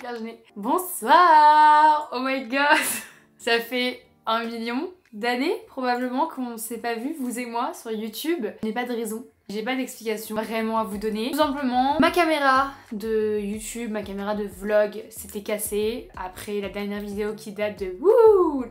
hyper gênée. Bonsoir. Oh my god. Ça fait 1 million d'années probablement qu'on s'est pas vu, vous et moi, sur YouTube. Je n'ai pas de raison. J'ai pas d'explication vraiment à vous donner. Tout simplement, ma caméra de YouTube, ma caméra de vlog s'était cassée après la dernière vidéo qui date de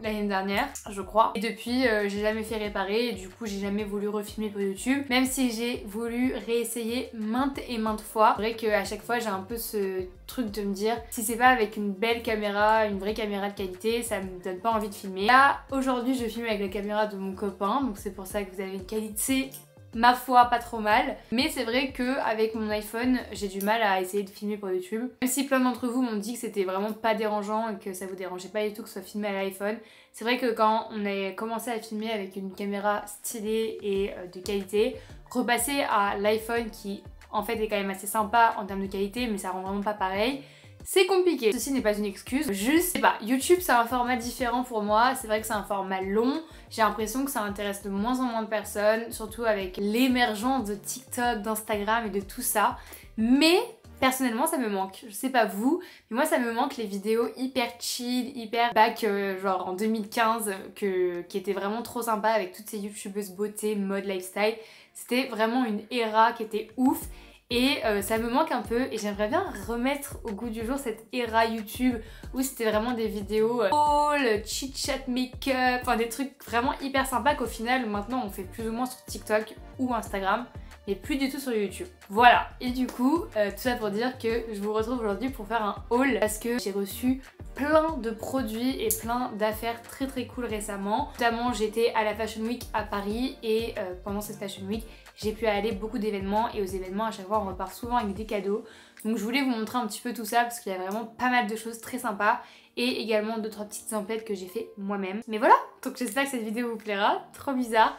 l'année dernière, je crois. Et depuis, j'ai jamais fait réparer et du coup, j'ai jamais voulu refilmer pour YouTube. Même si j'ai voulu réessayer maintes et maintes fois. C'est vrai qu'à chaque fois, j'ai un peu ce truc de me dire si c'est pas avec une belle caméra, une vraie caméra de qualité, ça me donne pas envie de filmer. Là, aujourd'hui, je filme avec la caméra de mon copain, donc c'est pour ça que vous avez une qualité, ma foi, pas trop mal. Mais c'est vrai que avec mon iPhone, j'ai du mal à essayer de filmer pour YouTube. Même si plein d'entre vous m'ont dit que c'était vraiment pas dérangeant et que ça vous dérangeait pas du tout que ce soit filmé à l'iPhone. C'est vrai que quand on a commencé à filmer avec une caméra stylée et de qualité, repasser à l'iPhone qui en fait est quand même assez sympa en termes de qualité, mais ça rend vraiment pas pareil. C'est compliqué. Ceci n'est pas une excuse, juste, je sais pas, YouTube c'est un format différent pour moi, c'est vrai que c'est un format long, j'ai l'impression que ça intéresse de moins en moins de personnes, surtout avec l'émergence de TikTok, d'Instagram et de tout ça, mais personnellement ça me manque, je sais pas vous, mais moi ça me manque les vidéos hyper chill, hyper back genre en 2015, qui étaient vraiment trop sympas avec toutes ces youtubeuses beauté, mode, lifestyle, c'était vraiment une era qui était ouf. Et ça me manque un peu et j'aimerais bien remettre au goût du jour cette era YouTube où c'était vraiment des vidéos haul, chit-chat, make-up, enfin des trucs vraiment hyper sympas qu'au final maintenant on fait plus ou moins sur TikTok ou Instagram mais plus du tout sur YouTube. Voilà, et du coup tout ça pour dire que je vous retrouve aujourd'hui pour faire un haul parce que j'ai reçu plein de produits et plein d'affaires très très cool récemment. Notamment j'étais à la Fashion Week à Paris et pendant cette Fashion Week j'ai pu aller beaucoup d'événements et aux événements à chaque fois on repart souvent avec des cadeaux. Donc je voulais vous montrer un petit peu tout ça parce qu'il y a vraiment pas mal de choses très sympas et également 2-3 petites emplettes que j'ai fait moi-même. Mais voilà, donc j'espère que cette vidéo vous plaira, trop bizarre.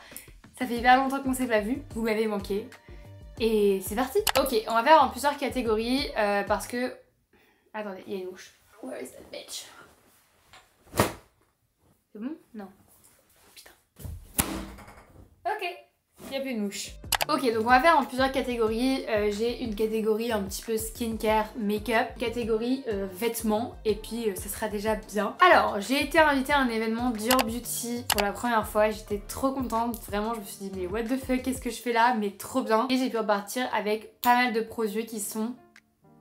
Ça fait hyper longtemps qu'on s'est pas vu, vous m'avez manqué. Et c'est parti. Ok, on va faire en plusieurs catégories parce que... Attendez, il y a une mouche. Where is that bitch? C'est bon? Non. Putain. Ok, il n'y a plus de mouche. Ok, donc on va faire en plusieurs catégories. J'ai une catégorie un petit peu skincare, make-up, catégorie vêtements, et puis ça sera déjà bien. Alors, j'ai été invitée à un événement Dior Beauty pour la première fois. J'étais trop contente. Vraiment, je me suis dit, mais what the fuck, qu'est-ce que je fais là? Mais trop bien. Et j'ai pu repartir avec pas mal de produits qui sont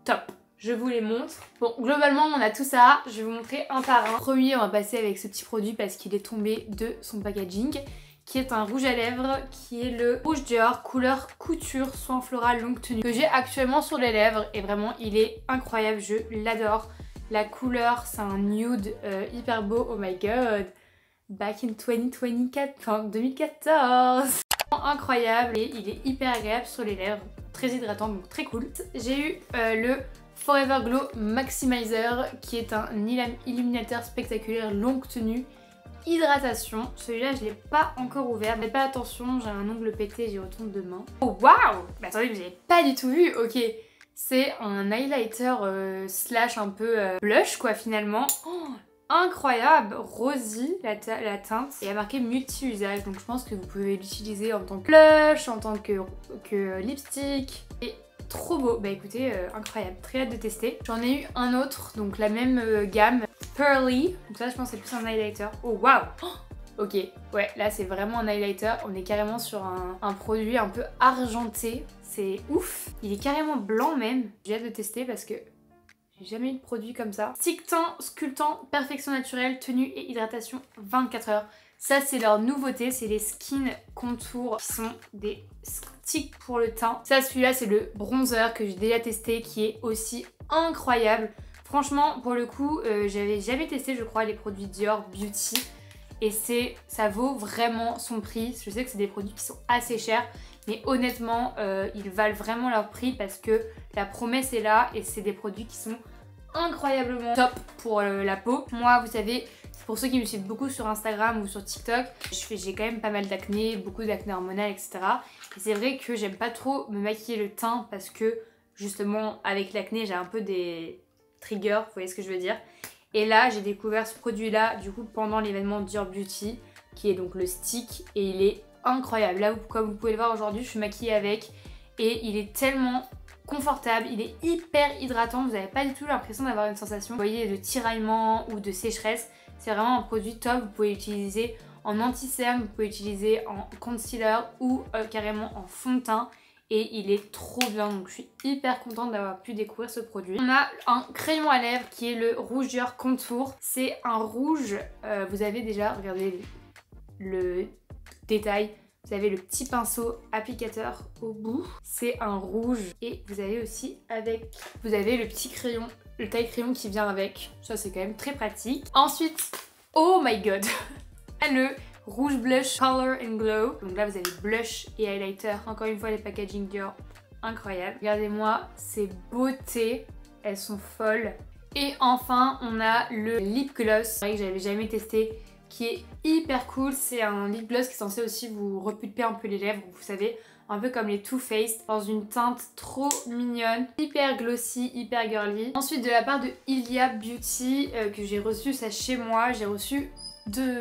top. Je vous les montre. Bon, globalement, on a tout ça. Je vais vous montrer un par un. Premier, on va passer avec ce petit produit parce qu'il est tombé de son packaging, qui est un rouge à lèvres, qui est le rouge Dior couleur couture soin floral longue tenue, que j'ai actuellement sur les lèvres et vraiment il est incroyable, je l'adore. La couleur c'est un nude hyper beau, oh my god, back in 2024, enfin 2014. Incroyable et il est hyper agréable sur les lèvres, très hydratant donc très cool. J'ai eu le Forever Glow Maximizer qui est un illuminateur spectaculaire longue tenue hydratation. Celui-là je l'ai pas encore ouvert, mais pas attention, j'ai un ongle pété, j'y retourne demain. Oh waouh! Mais attendez, vous avez pas du tout vu, ok. C'est un highlighter slash un peu blush quoi finalement. Oh, incroyable, rosy la teinte. Et il y a marqué multi-usage, donc je pense que vous pouvez l'utiliser en tant que blush, en tant que lipstick. Et trop beau, bah écoutez, incroyable, très hâte de tester. J'en ai eu un autre, donc la même gamme, Pearly, donc ça je pense c'est plus un highlighter. Oh waouh! Ok, ouais, là c'est vraiment un highlighter, on est carrément sur un produit un peu argenté, c'est ouf. Il est carrément blanc même, j'ai hâte de tester parce que j'ai jamais eu de produit comme ça. Stick teint, sculptant, perfection naturelle, tenue et hydratation 24 heures. Ça c'est leur nouveauté, c'est les skin contours qui sont des sticks pour le teint. Ça celui-là c'est le bronzer que j'ai déjà testé qui est aussi incroyable. Franchement pour le coup j'avais jamais testé je crois les produits Dior Beauty et ça vaut vraiment son prix. Je sais que c'est des produits qui sont assez chers mais honnêtement ils valent vraiment leur prix parce que la promesse est là et c'est des produits qui sont incroyablement top pour la peau. Moi vous savez, pour ceux qui me suivent beaucoup sur Instagram ou sur TikTok, j'ai quand même pas mal d'acné, beaucoup d'acné hormonal etc. Et c'est vrai que j'aime pas trop me maquiller le teint parce que justement avec l'acné j'ai un peu des triggers, vous voyez ce que je veux dire. Et là j'ai découvert ce produit là du coup pendant l'événement Dior Beauty qui est donc le stick et il est incroyable. Là comme vous pouvez le voir aujourd'hui je suis maquillée avec et il est tellement confortable, il est hyper hydratant, vous n'avez pas du tout l'impression d'avoir une sensation, vous voyez, de tiraillement ou de sécheresse. C'est vraiment un produit top, vous pouvez l'utiliser en anti-cerne, vous pouvez l'utiliser en concealer ou carrément en fond de teint. Et il est trop bien, donc je suis hyper contente d'avoir pu découvrir ce produit. On a un crayon à lèvres qui est le rougeur contour. C'est un rouge, vous avez déjà, regardez le détail. Vous avez le petit pinceau applicateur au bout. C'est un rouge. Et vous avez aussi avec... Vous avez le petit crayon, le taille crayon qui vient avec. Ça c'est quand même très pratique. Ensuite, oh my god le rouge blush Color and Glow. Donc là vous avez blush et highlighter. Encore une fois les packaging Dior, incroyable. Regardez-moi ces beautés, elles sont folles. Et enfin on a le lip gloss, que j'avais jamais testé, qui est hyper cool. C'est un lip gloss qui est censé aussi vous repulper un peu les lèvres, vous savez, un peu comme les Too Faced, dans une teinte trop mignonne, hyper glossy, hyper girly. Ensuite de la part de Ilia Beauty, que j'ai reçu ça chez moi, j'ai reçu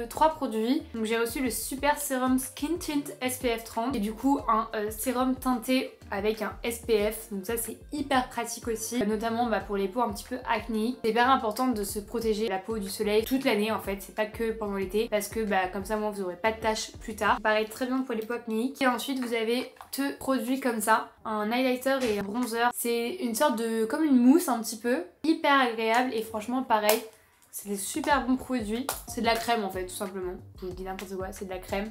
3 produits. Donc j'ai reçu le Super Serum Skin Tint SPF 30 et du coup un sérum teinté avec un SPF. Donc ça c'est hyper pratique aussi, notamment pour les peaux un petit peu acnéiques. C'est hyper important de se protéger la peau du soleil toute l'année en fait, c'est pas que pendant l'été, parce que comme ça moi vous aurez pas de taches plus tard. Ça paraît très bien pour les peaux acnéiques. Et ensuite vous avez 2 produits comme ça, un highlighter et un bronzer. C'est une sorte de, comme une mousse un petit peu, hyper agréable et franchement pareil. C'est des super bons produits. C'est de la crème en fait, tout simplement. Je vous dis n'importe quoi, c'est de la crème.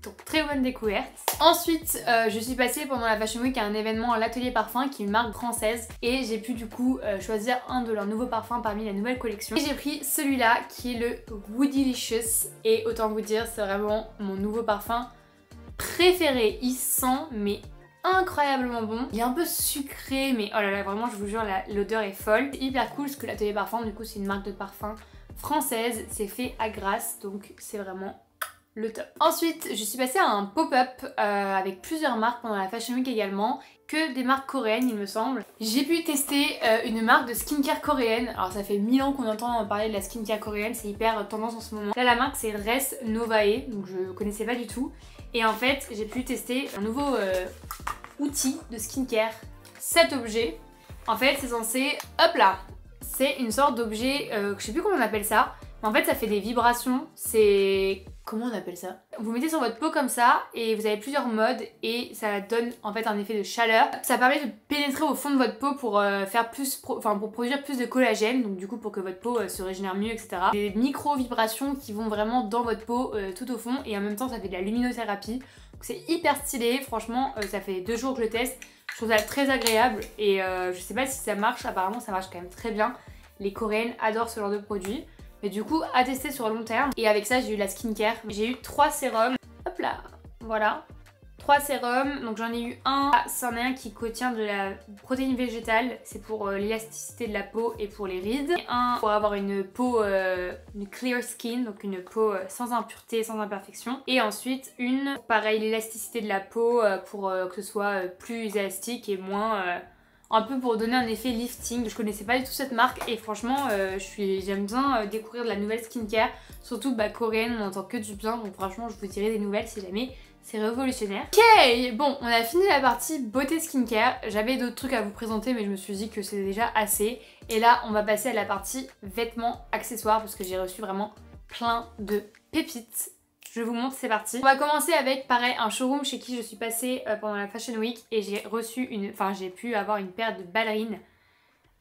Donc très bonne découverte. Ensuite, je suis passée pendant la Fashion Week à un événement à l'Atelier Parfum, qui est une marque française. Et j'ai pu du coup choisir un de leurs nouveaux parfums parmi la nouvelle collection. Et j'ai pris celui-là qui est le Woodylicious. Et autant vous dire, c'est vraiment mon nouveau parfum préféré. Il sent mais incroyablement bon. Il est un peu sucré mais oh là là, vraiment je vous jure l'odeur est folle. C'est hyper cool parce que l'Atelier Parfum du coup c'est une marque de parfum française, c'est fait à Grasse donc c'est vraiment le top. Ensuite je suis passée à un pop-up avec plusieurs marques pendant la Fashion Week également, que des marques coréennes il me semble. J'ai pu tester une marque de skincare coréenne. Alors ça fait 1000 ans qu'on entend parler de la skincare coréenne, c'est hyper tendance en ce moment. Là la marque c'est Res Novae, donc je connaissais pas du tout. Et en fait j'ai pu tester un nouveau outil de skincare, cet objet. En fait c'est censé, hop là, c'est une sorte d'objet, je sais plus comment on appelle ça, mais en fait ça fait des vibrations, c'est... Comment on appelle ça? Vous mettez sur votre peau comme ça et vous avez plusieurs modes et ça donne en fait un effet de chaleur. Ça permet de pénétrer au fond de votre peau pour faire plus, pour produire plus de collagène, donc du coup pour que votre peau se régénère mieux, etc. Des micro-vibrations qui vont vraiment dans votre peau tout au fond et en même temps ça fait de la luminothérapie. Donc c'est hyper stylé, franchement ça fait 2 jours que je le teste. Je trouve ça très agréable et je sais pas si ça marche, apparemment ça marche quand même très bien. Les Coréennes adorent ce genre de produit. Mais du coup, à tester sur le long terme. Et avec ça, j'ai eu la skincare. J'ai eu 3 sérums. Hop là, voilà. 3 sérums. Donc j'en ai eu un. C'en est un qui contient de la protéine végétale. C'est pour l'élasticité de la peau et pour les rides. Et un pour avoir une peau, une clear skin. Donc une peau sans impureté, sans imperfection. Et ensuite une, pareil, l'élasticité de la peau pour que ce soit plus élastique et moins... un peu pour donner un effet lifting. Je connaissais pas du tout cette marque et franchement j'aime bien découvrir de la nouvelle skincare, surtout coréenne, on n'entend que du bien, donc franchement je vous dirai des nouvelles si jamais c'est révolutionnaire. Ok, bon, on a fini la partie beauté skincare. J'avais d'autres trucs à vous présenter mais je me suis dit que c'était déjà assez. Et là on va passer à la partie vêtements, accessoires, parce que j'ai reçu vraiment plein de pépites. Je vous montre, c'est parti. On va commencer avec, pareil, un showroom chez qui je suis passée pendant la Fashion Week et j'ai reçu une... Enfin, j'ai pu avoir une paire de ballerines.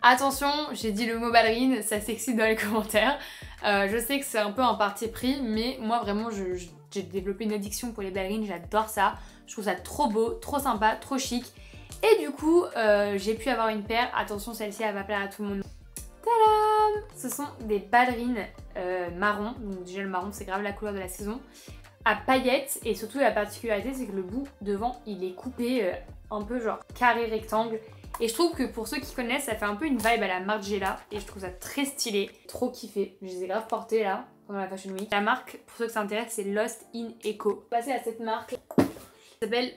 Attention, j'ai dit le mot ballerine, ça s'excite dans les commentaires. Je sais que c'est un peu un parti pris, mais moi vraiment, j'ai développé une addiction pour les ballerines, j'adore ça. Je trouve ça trop beau, trop sympa, trop chic. Et du coup, j'ai pu avoir une paire. Attention, celle-ci, elle va plaire à tout le monde. Tadam! Ce sont des ballerines marron, donc déjà le marron c'est grave la couleur de la saison, à paillettes, et surtout la particularité c'est que le bout devant il est coupé un peu genre carré rectangle, et je trouve que pour ceux qui connaissent ça fait un peu une vibe à la Margiela et je trouve ça très stylé, trop kiffé, je les ai grave portées là pendant la Fashion Week. La marque, pour ceux que ça intéresse, c'est Lost in Echo. On va passer à cette marque qui s'appelle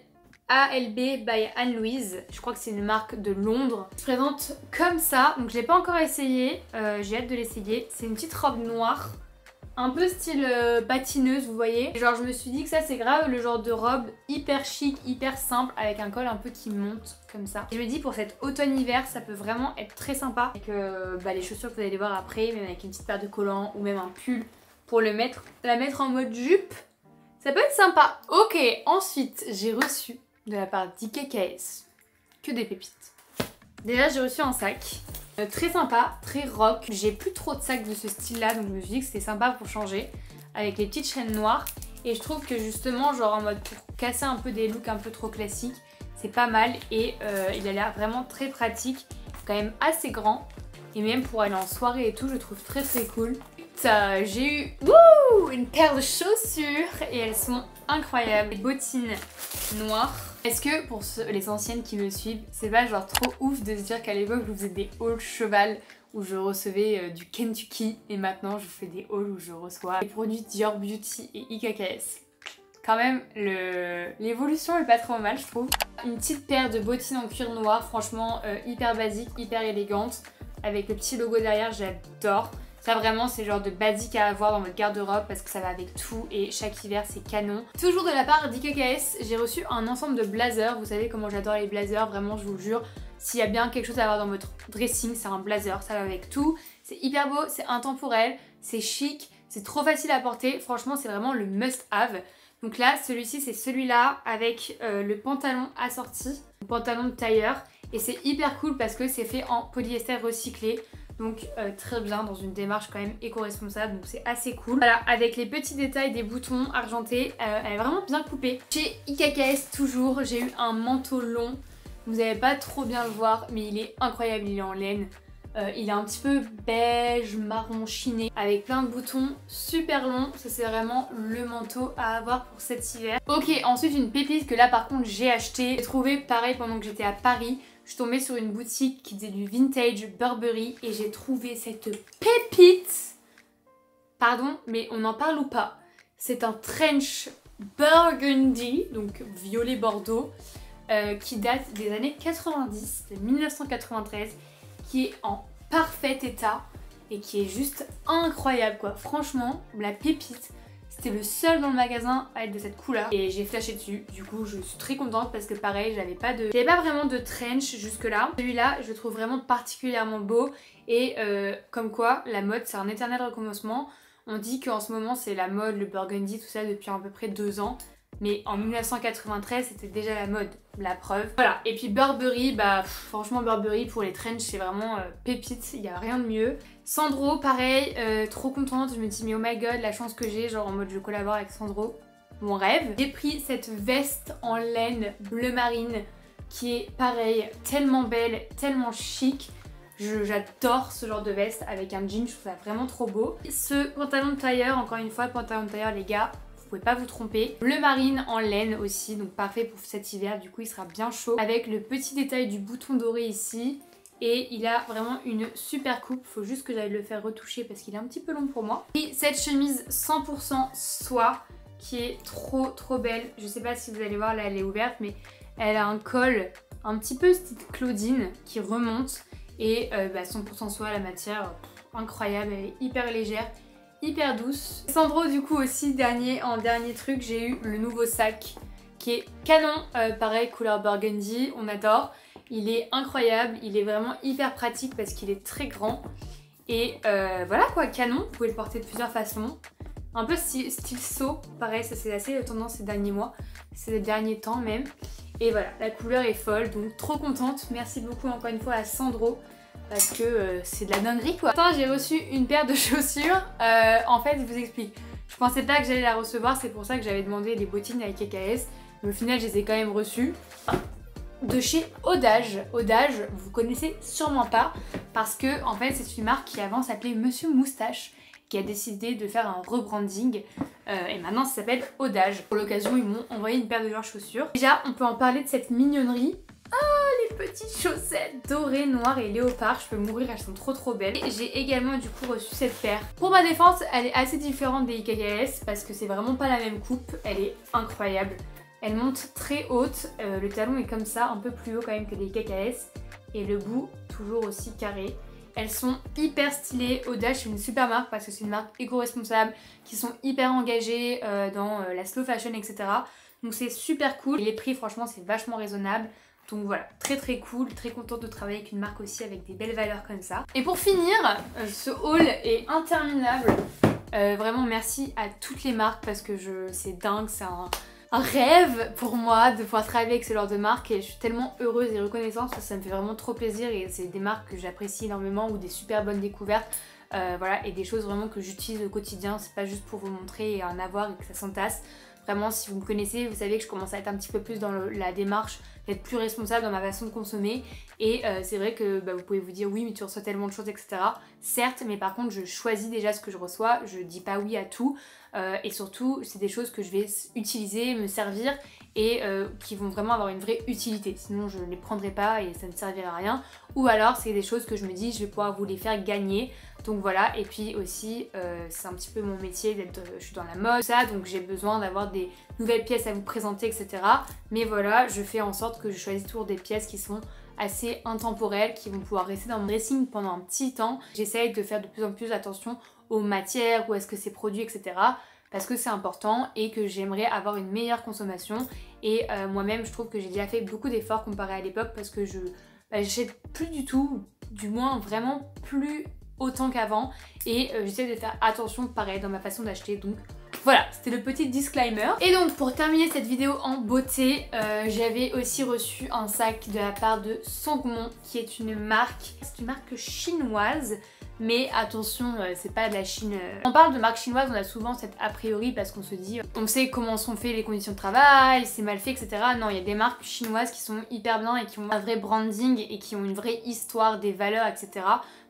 ALB by Anne-Louise, je crois que c'est une marque de Londres. Elle se présente comme ça, donc je l'ai pas encore essayé, j'ai hâte de l'essayer. C'est une petite robe noire, un peu style patineuse, vous voyez. Genre je me suis dit que ça c'est grave le genre de robe hyper chic, hyper simple avec un col un peu qui monte comme ça. Et je me dis pour cet automne-hiver ça peut vraiment être très sympa avec les chaussures que vous allez voir après, même avec une petite paire de collants ou même un pull pour la mettre en mode jupe. Ça peut être sympa. Ok, ensuite j'ai reçu de la part d'IKKS que des pépites. Déjà j'ai reçu un sac. Très sympa, très rock. J'ai plus trop de sacs de ce style là donc je me suis dit que c'était sympa pour changer avec les petites chaînes noires et je trouve que justement genre en mode pour casser un peu des looks un peu trop classiques c'est pas mal et il a l'air vraiment très pratique, quand même assez grand et même pour aller en soirée et tout je trouve très très cool. J'ai eu une paire de chaussures et elles sont incroyables, des bottines noires. Est-ce que pour les anciennes qui me suivent, c'est pas genre trop ouf de se dire qu'à l'époque je faisais des hauls cheval où je recevais du Kentucky et maintenant je fais des hauls où je reçois des produits Dior Beauty et IKKS. Quand même l'évolution est pas trop mal je trouve. Une petite paire de bottines en cuir noir, franchement hyper basique, hyper élégante avec le petit logo derrière, j'adore. Ça vraiment c'est le genre de basique à avoir dans votre garde-robe parce que ça va avec tout et chaque hiver c'est canon. Toujours de la part d'IKKS, j'ai reçu un ensemble de blazers. Vous savez comment j'adore les blazers, vraiment je vous jure. S'il y a bien quelque chose à avoir dans votre dressing, c'est un blazer, ça va avec tout. C'est hyper beau, c'est intemporel, c'est chic, c'est trop facile à porter. Franchement c'est vraiment le must-have. Donc là celui-ci c'est celui-là avec le pantalon assorti, le pantalon de tailleur. Et c'est hyper cool parce que c'est fait en polyester recyclé. Donc très bien dans une démarche quand même éco-responsable, donc c'est assez cool. Voilà, avec les petits détails des boutons argentés, elle est vraiment bien coupée. Chez IKKS toujours, j'ai eu un manteau long. Vous n'allez pas trop bien le voir, mais il est incroyable, il est en laine. Il est un petit peu beige, marron chiné, avec plein de boutons super longs. Ça c'est vraiment le manteau à avoir pour cet hiver. Ok, ensuite une pépite que là par contre j'ai acheté. J'ai trouvé pareil pendant que j'étais à Paris. Je suis tombée sur une boutique qui faisait du vintage Burberry et j'ai trouvé cette pépite. Pardon, mais on en parle ou pas? C'est un trench burgundy, donc violet bordeaux, qui date des années 90, de 1993, qui est en parfait état et qui est juste incroyable quoi. Franchement, la pépite. C'était le seul dans le magasin à être de cette couleur et j'ai flashé dessus. Du coup je suis très contente parce que pareil j'avais pas vraiment de trench jusque là. Celui-là je le trouve vraiment particulièrement beau et comme quoi la mode c'est un éternel recommencement. On dit qu'en ce moment c'est la mode, le burgundy, tout ça depuis à peu près 2 ans. Mais en 1993 c'était déjà la mode, la preuve. Voilà, et puis Burberry, franchement Burberry pour les trench c'est vraiment pépite, il n'y a rien de mieux. Sandro pareil, trop contente, je me dis mais oh my god la chance que j'ai, genre en mode je collabore avec Sandro, mon rêve. J'ai pris cette veste en laine bleu marine qui est pareil, tellement belle, tellement chic. J'adore ce genre de veste avec un jean, je trouve ça vraiment trop beau. Ce pantalon de tailleur, encore une fois pantalon de tailleur les gars, vous pouvez pas vous tromper. Bleu marine en laine aussi, donc parfait pour cet hiver, du coup il sera bien chaud. Avec le petit détail du bouton doré ici. Et il a vraiment une super coupe, faut juste que j'aille le faire retoucher parce qu'il est un petit peu long pour moi. Et cette chemise 100% soie qui est trop belle. Je sais pas si vous allez voir, là elle est ouverte, mais elle a un col un petit peu style Claudine qui remonte. Et 100% soie, la matière incroyable, elle est hyper légère, hyper douce. Sandro du coup aussi, en dernier truc, j'ai eu le nouveau sac qui est canon, pareil couleur burgundy, on adore. Il est incroyable, il est vraiment hyper pratique parce qu'il est très grand. Et voilà quoi, canon, vous pouvez le porter de plusieurs façons. Un peu style seau, pareil, ça c'est assez tendance ces derniers mois, ces derniers temps même. Et voilà, la couleur est folle, donc trop contente. Merci beaucoup encore une fois à Sandro parce que c'est de la dinguerie quoi. Enfin, j'ai reçu une paire de chaussures, en fait je vous explique. Je pensais pas que j'allais la recevoir, c'est pour ça que j'avais demandé les bottines avec IKKS. Mais au final je les ai quand même reçues. De chez Audage. Audage, vous connaissez sûrement pas parce que en fait c'est une marque qui avant s'appelait Monsieur Moustache qui a décidé de faire un rebranding et maintenant ça s'appelle Audage. Pour l'occasion ils m'ont envoyé une paire de leurs chaussures. Déjà on peut en parler de cette mignonnerie. Ah les petites chaussettes dorées, noires et léopard, je peux mourir, elles sont trop belles. Et j'ai également du coup reçu cette paire. Pour ma défense elle est assez différente des IKKS parce que c'est vraiment pas la même coupe, elle est incroyable. Elle monte très haute, le talon est comme ça, un peu plus haut quand même que les IKKS et le bout toujours aussi carré. Elles sont hyper stylées. Oda, c'est une super marque parce que c'est une marque éco-responsable, qui sont hyper engagées dans la slow fashion, etc. Donc c'est super cool. Et les prix, franchement, c'est vachement raisonnable. Donc voilà, très très cool, très contente de travailler avec une marque aussi avec des belles valeurs comme ça. Et pour finir, ce haul est interminable. Vraiment merci à toutes les marques parce que c'est dingue, c'est un rêve pour moi de pouvoir travailler avec ce genre de marque et je suis tellement heureuse et reconnaissante parce que ça me fait vraiment trop plaisir et c'est des marques que j'apprécie énormément ou des super bonnes découvertes. Voilà, et des choses vraiment que j'utilise au quotidien, c'est pas juste pour vous montrer et en avoir et que ça s'entasse. Vraiment, si vous me connaissez, vous savez que je commence à être un petit peu plus dans la démarche d'être plus responsable dans ma façon de consommer. Et c'est vrai que vous pouvez vous dire oui, mais tu reçois tellement de choses, etc. Certes, mais par contre, je choisis déjà ce que je reçois. Je dis pas oui à tout. Et surtout, c'est des choses que je vais utiliser, me servir et qui vont vraiment avoir une vraie utilité. Sinon, je ne les prendrai pas et ça ne servirait à rien. Ou alors, c'est des choses que je me dis, je vais pouvoir vous les faire gagner. Donc voilà, et puis aussi, c'est un petit peu mon métier, je suis dans la mode, ça, donc j'ai besoin d'avoir des nouvelles pièces à vous présenter, etc. Mais voilà, je fais en sorte que je choisis toujours des pièces qui sont assez intemporelles, qui vont pouvoir rester dans mon dressing pendant un petit temps. J'essaye de faire de plus en plus attention aux matières, où est-ce que c'est produit, etc. Parce que c'est important et que j'aimerais avoir une meilleure consommation. Et moi-même, je trouve que j'ai déjà fait beaucoup d'efforts comparé à l'époque parce que j'achète plus du tout, du moins vraiment plus autant qu'avant et j'essaie de faire attention pareil dans ma façon d'acheter. Donc voilà, c'était le petit disclaimer. Et donc pour terminer cette vidéo en beauté, j'avais aussi reçu un sac de la part de Sangmon qui est une marque chinoise. Mais attention, c'est pas de la Chine. On parle de marque chinoise, on a souvent cette a priori parce qu'on se dit on sait comment sont faites les conditions de travail, c'est mal fait, etc. Non, il y a des marques chinoises qui sont hyper bien et qui ont un vrai branding et qui ont une vraie histoire, des valeurs, etc.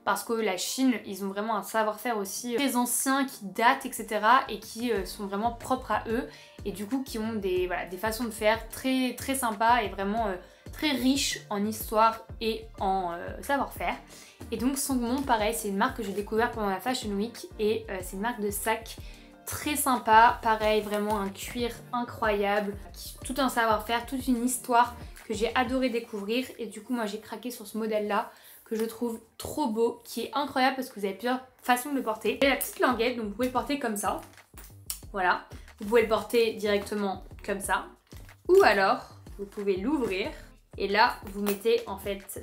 Parce que la Chine, ils ont vraiment un savoir-faire aussi très ancien, qui date, etc. et qui sont vraiment propres à eux. Et du coup, qui ont des façons de faire très, très sympas et vraiment très riches en histoire et en savoir-faire. Et donc Sangmon, pareil, c'est une marque que j'ai découvert pendant la Fashion Week et c'est une marque de sac très sympa, pareil, vraiment un cuir incroyable, tout un savoir-faire, toute une histoire que j'ai adoré découvrir et du coup moi j'ai craqué sur ce modèle-là que je trouve trop beau, qui est incroyable parce que vous avez plusieurs façons de le porter. Et la petite languette, donc vous pouvez le porter comme ça, voilà, vous pouvez le porter directement comme ça, ou alors vous pouvez l'ouvrir et là vous mettez en fait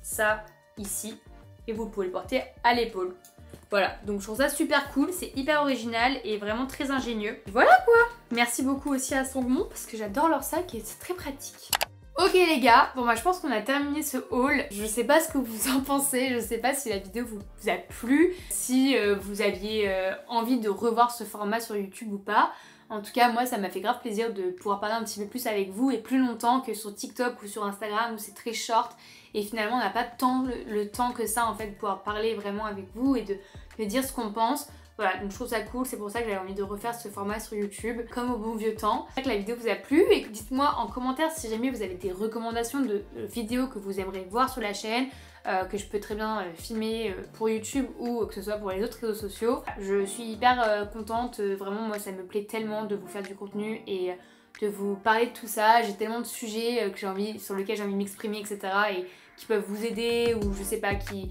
ça ici et vous pouvez le porter à l'épaule. Voilà, donc je trouve ça super cool, c'est hyper original et vraiment très ingénieux. Voilà quoi. Merci beaucoup aussi à Sangmon parce que j'adore leur sac et c'est très pratique. Ok les gars, bon bah je pense qu'on a terminé ce haul. Je sais pas ce que vous en pensez, je sais pas si la vidéo vous a plu, si vous aviez envie de revoir ce format sur YouTube ou pas. En tout cas moi ça m'a fait grave plaisir de pouvoir parler un petit peu plus avec vous et plus longtemps que sur TikTok ou sur Instagram où c'est très short et finalement on n'a pas tant le temps que ça en fait de pouvoir parler vraiment avec vous et de dire ce qu'on pense. Voilà, donc je trouve ça cool, c'est pour ça que j'avais envie de refaire ce format sur YouTube, comme au bon vieux temps. J'espère que la vidéo vous a plu et dites-moi en commentaire si jamais vous avez des recommandations de vidéos que vous aimeriez voir sur la chaîne, que je peux très bien filmer pour YouTube ou que ce soit pour les autres réseaux sociaux. Je suis hyper contente, vraiment moi ça me plaît tellement de vous faire du contenu et de vous parler de tout ça. J'ai tellement de sujets sur lesquels j'ai envie de m'exprimer, etc. et qui peuvent vous aider ou je sais pas, qui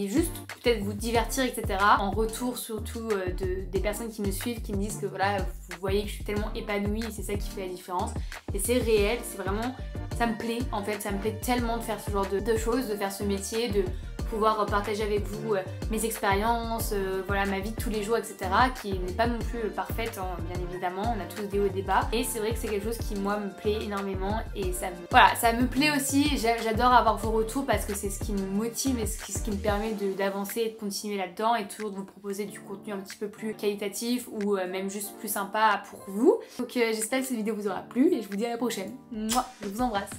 juste peut-être vous divertir, etc. En retour surtout des personnes qui me suivent, qui me disent que voilà, vous voyez que je suis tellement épanouie et c'est ça qui fait la différence. Et c'est réel, c'est vraiment, ça me plaît en fait, ça me plaît tellement de faire ce genre de choses, de faire ce métier, de pouvoir partager avec vous mes expériences, voilà, ma vie de tous les jours, etc. qui n'est pas non plus parfaite, hein, bien évidemment, on a tous des hauts et des bas. Et c'est vrai que c'est quelque chose qui moi me plaît énormément et ça me plaît aussi, j'adore avoir vos retours parce que c'est ce qui me motive et ce qui me permet d'avancer et de continuer là-dedans et toujours de vous proposer du contenu un petit peu plus qualitatif ou même juste plus sympa pour vous. Donc j'espère que cette vidéo vous aura plu et je vous dis à la prochaine. Mouah, je vous embrasse.